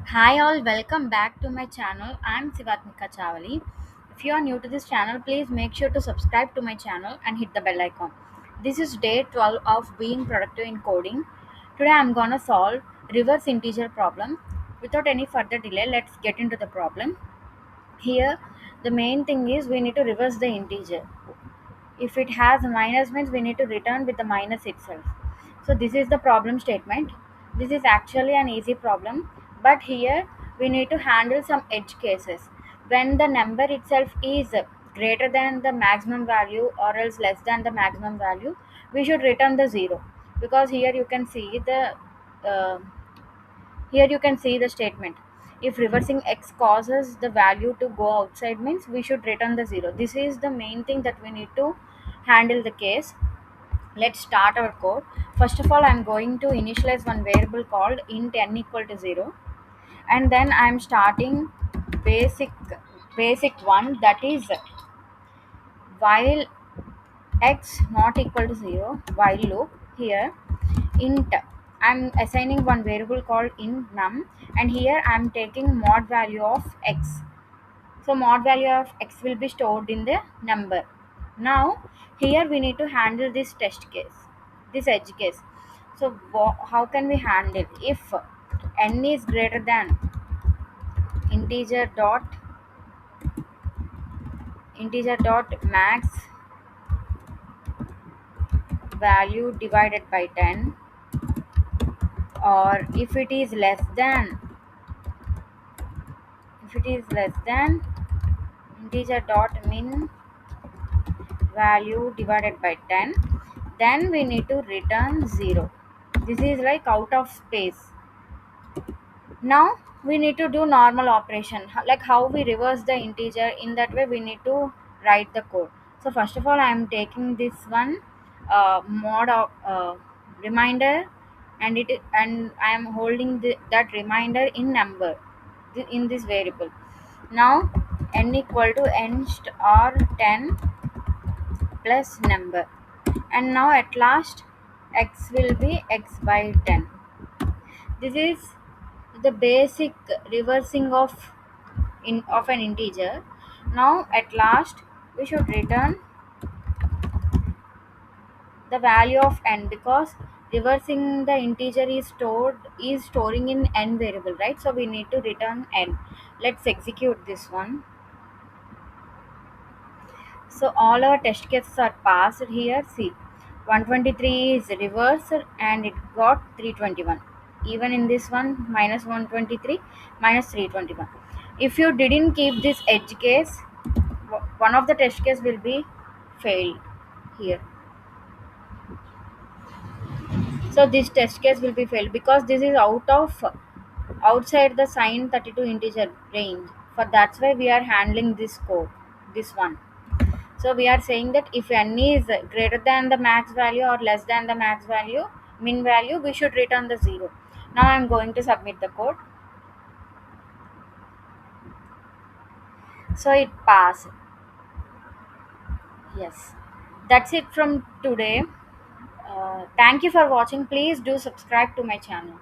Hi all, welcome back to my channel. I'm Sivathmika Chavali. If you are new to this channel, please make sure to subscribe to my channel and hit the bell icon. This is day 12 of being productive in coding. Today I'm gonna solve reverse integer problem. Without any further delay, let's get into the problem. Here, the main thing is we need to reverse the integer. If it has minus means we need to return with the minus itself. So this is the problem statement. This is actually an easy problem, but here we need to handle some edge cases. When the number itself is greater than the maximum value or else less than the maximum value, we should return the 0, because uh, here you can see the statement. If reversing x causes the value to go outside means we should return the 0. This is the main thing that we need to handle the case. Let's start our code. First of all, I'm going to initialize one variable called int n equal to 0, and then I'm starting basic basic one, that is while x not equal to 0 while loop. Here int, I'm assigning one variable called int num, and here I'm taking mod value of x. So mod value of x will be stored in the number. Now here we need to handle this test case, this edge case. So how can we handle? If n is greater than integer dot max value divided by 10, or if it is less than integer dot min value divided by 10, then we need to return 0. This is like out of space. Now we need to do normal operation, like how we reverse the integer. In that way we need to write the code. So first of all, I am taking this one mod of reminder, and I am holding that reminder in number, in this variable. Now n equal to n star 10 plus number, and now at last x will be x by 10. This is the basic reversing of an integer. Now at last we should return the value of n, because reversing the integer is storing in n variable, right? So we need to return n. Let's execute this one. So all our test cases are passed. Here see, 123 is reversed and it got 321. Even in this one, minus 123 minus 321. If you didn't keep this edge case, one of the test case will be failed here. So this test case will be failed because this is outside the sign 32 integer range. For that's why we are handling this code, this one. So we are saying that if n is greater than the max value or less than the max value, min value, we should return the 0. Now I'm going to submit the code. So it passed. Yes. That's it from today. Thank you for watching. Please do subscribe to my channel.